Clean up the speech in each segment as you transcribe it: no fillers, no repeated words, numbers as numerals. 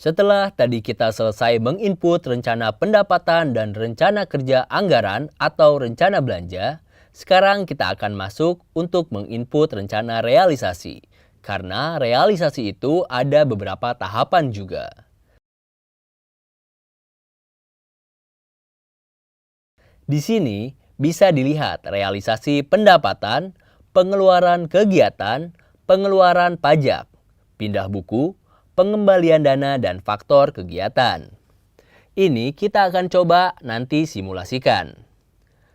Setelah tadi kita selesai menginput rencana pendapatan dan rencana kerja anggaran atau rencana belanja, sekarang kita akan masuk untuk menginput rencana realisasi. Karena realisasi itu ada beberapa tahapan juga. Di sini bisa dilihat realisasi pendapatan, pengeluaran kegiatan, pengeluaran pajak, pindah buku, pengembalian dana, dan faktor kegiatan. Ini kita akan coba nanti simulasikan.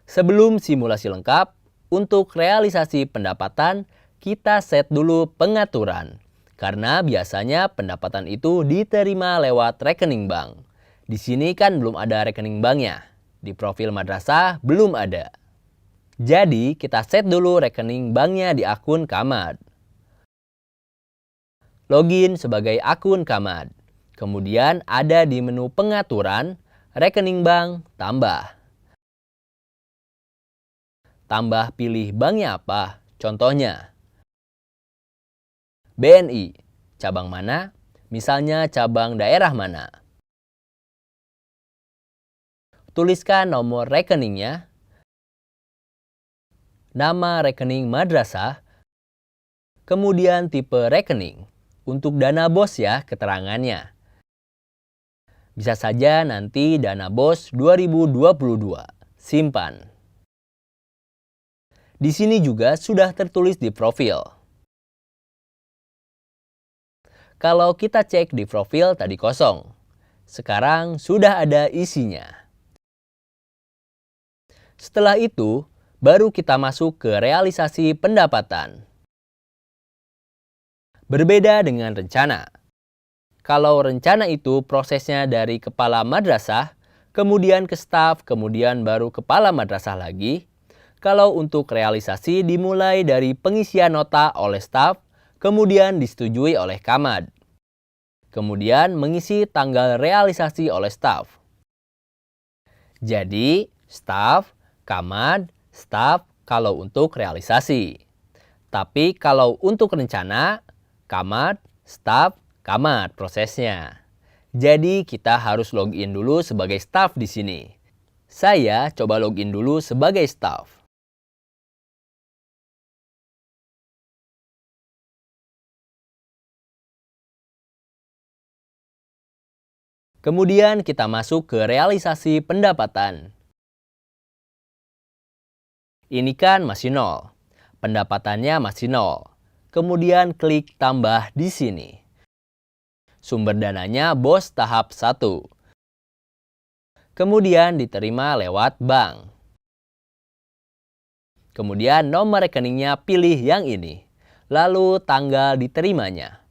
Sebelum simulasi lengkap, untuk realisasi pendapatan, kita set dulu pengaturan. Karena biasanya pendapatan itu diterima lewat rekening bank. Di sini kan belum ada rekening banknya. Di profil madrasah belum ada. Jadi kita set dulu rekening banknya di akun Kamad. Login sebagai akun Kamad. Kemudian ada di menu pengaturan, rekening bank, tambah. Tambah pilih banknya apa, contohnya BNI, cabang mana, misalnya cabang daerah mana. Tuliskan nomor rekeningnya, nama rekening madrasah, kemudian tipe rekening. Untuk dana BOS ya keterangannya. Bisa saja nanti dana BOS 2022, simpan. Di sini juga sudah tertulis di profil. Kalau kita cek di profil tadi kosong. Sekarang sudah ada isinya. Setelah itu, baru kita masuk ke realisasi pendapatan. Berbeda dengan rencana. Kalau rencana itu prosesnya dari kepala madrasah, kemudian ke staf, kemudian baru kepala madrasah lagi. Kalau untuk realisasi dimulai dari pengisian nota oleh staf, kemudian disetujui oleh Kamad. Kemudian mengisi tanggal realisasi oleh staf. Jadi, staf, Kamad, staf kalau untuk realisasi. Tapi kalau untuk rencana, Kamad, staf, Kamad prosesnya. Jadi kita harus login dulu sebagai staf di sini. Saya coba login dulu sebagai staf. Kemudian kita masuk ke realisasi pendapatan. Ini kan masih nol. Pendapatannya masih nol. Kemudian klik tambah di sini. Sumber dananya BOS tahap 1. Kemudian diterima lewat bank. Kemudian nomor rekeningnya pilih yang ini. Lalu tanggal diterimanya.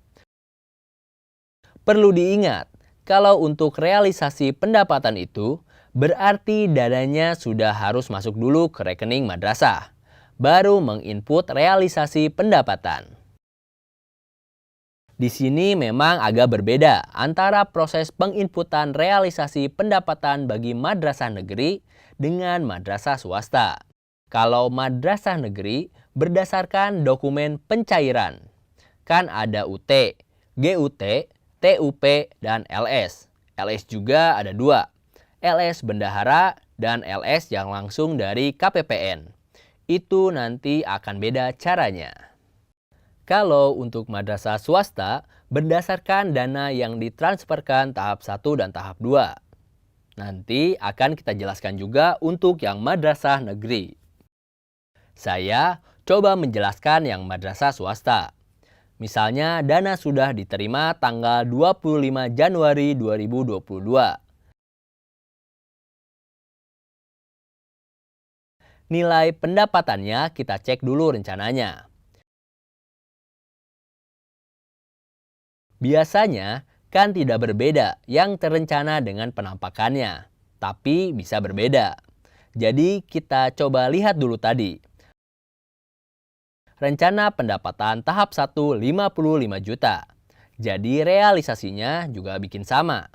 Perlu diingat, kalau untuk realisasi pendapatan itu, berarti dananya sudah harus masuk dulu ke rekening madrasah. Baru menginput realisasi pendapatan. Di sini memang agak berbeda antara proses penginputan realisasi pendapatan bagi madrasah negeri dengan madrasah swasta. Kalau madrasah negeri berdasarkan dokumen pencairan. Kan ada UT, GUT, TUP, dan LS. LS juga ada 2. LS bendahara dan LS yang langsung dari KPPN. Itu nanti akan beda caranya. Kalau untuk madrasah swasta, berdasarkan dana yang ditransferkan tahap 1 dan tahap 2. Nanti akan kita jelaskan juga untuk yang madrasah negeri. Saya coba menjelaskan yang madrasah swasta. Misalnya dana sudah diterima tanggal 25 Januari 2022. Nilai pendapatannya kita cek dulu rencananya. Biasanya kan tidak berbeda yang terencana dengan penampakannya, tapi bisa berbeda. Jadi kita coba lihat dulu tadi. Rencana pendapatan tahap 1 55 juta. Jadi realisasinya juga bikin sama.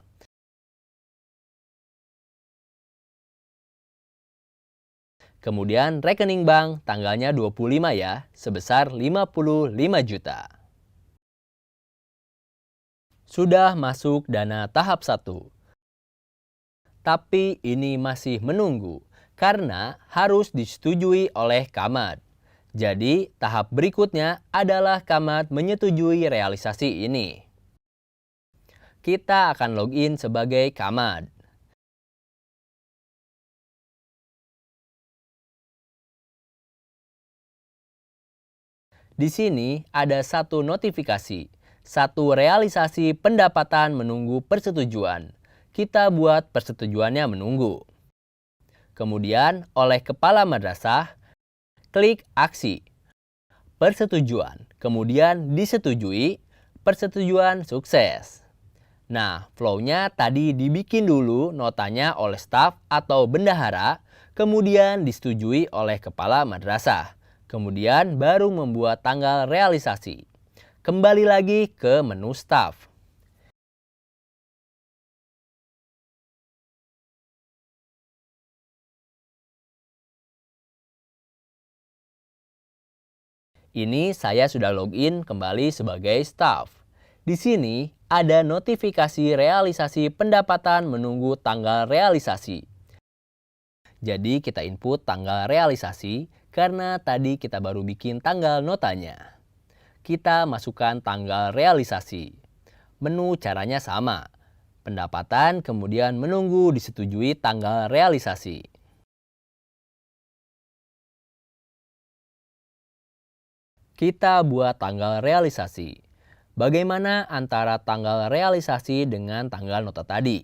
Kemudian rekening bank tanggalnya 25 ya, sebesar 55 juta. Sudah masuk dana tahap 1. Tapi ini masih menunggu karena harus disetujui oleh Kamad. Jadi, tahap berikutnya adalah Kamad menyetujui realisasi ini. Kita akan login sebagai Kamad. Di sini ada satu notifikasi, satu realisasi pendapatan menunggu persetujuan. Kita buat persetujuannya menunggu. Kemudian oleh kepala madrasah, klik aksi, persetujuan, kemudian disetujui, persetujuan sukses. Nah, flow-nya tadi dibikin dulu notanya oleh staf atau bendahara, kemudian disetujui oleh kepala madrasah. Kemudian baru membuat tanggal realisasi. Kembali lagi ke menu staf. Ini saya sudah login kembali sebagai staf. Di sini ada notifikasi realisasi pendapatan menunggu tanggal realisasi. Jadi kita input tanggal realisasi karena tadi kita baru bikin tanggal notanya. Kita masukkan tanggal realisasi. Menu caranya sama. Pendapatan kemudian menunggu disetujui tanggal realisasi. Kita buat tanggal realisasi. Bagaimana antara tanggal realisasi dengan tanggal nota tadi?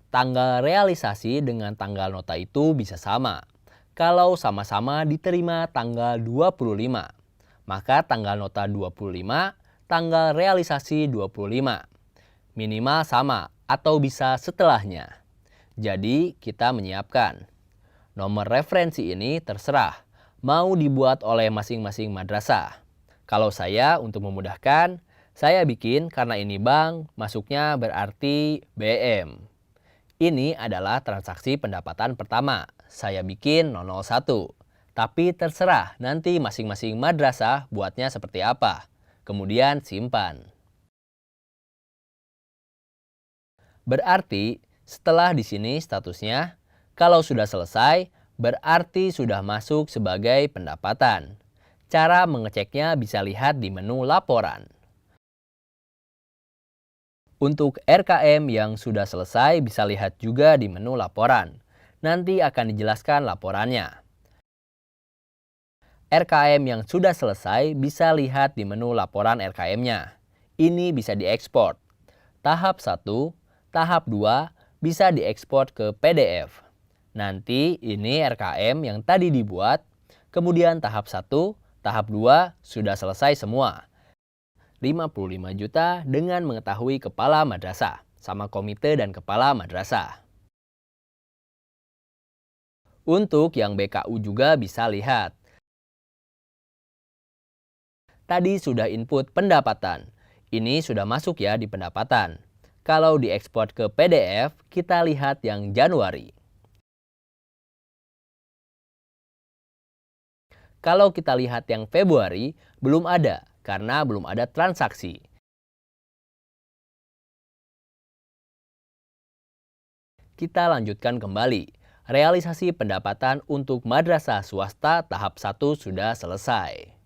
Tanggal realisasi dengan tanggal nota itu bisa sama. Kalau sama-sama diterima tanggal 25, maka tanggal nota 25, tanggal realisasi 25. Minimal sama atau bisa setelahnya. Jadi kita menyiapkan. Nomor referensi ini terserah, mau dibuat oleh masing-masing madrasah. Kalau saya untuk memudahkan, saya bikin karena ini bank, masuknya berarti BM. Ini adalah transaksi pendapatan pertama. Saya bikin 001. Tapi terserah nanti masing-masing madrasah buatnya seperti apa. Kemudian simpan. Berarti setelah di sini statusnya, kalau sudah selesai, berarti sudah masuk sebagai pendapatan. Cara mengeceknya bisa lihat di menu laporan. Untuk RKM yang sudah selesai bisa lihat juga di menu laporan. Nanti akan dijelaskan laporannya. RKM yang sudah selesai bisa lihat di menu laporan RKM-nya. Ini bisa diekspor. Tahap 1, tahap 2 bisa diekspor ke PDF. Nanti ini RKM yang tadi dibuat, kemudian tahap 1, tahap 2 sudah selesai semua. 55 juta dengan mengetahui kepala madrasah, sama komite dan kepala madrasah. Untuk yang BKU juga bisa lihat. Tadi sudah input pendapatan. Ini sudah masuk ya di pendapatan. Kalau diekspor ke PDF, kita lihat yang Januari. Kalau kita lihat yang Februari, belum ada karena belum ada transaksi. Kita lanjutkan kembali. Realisasi pendapatan untuk madrasah swasta tahap 1 sudah selesai.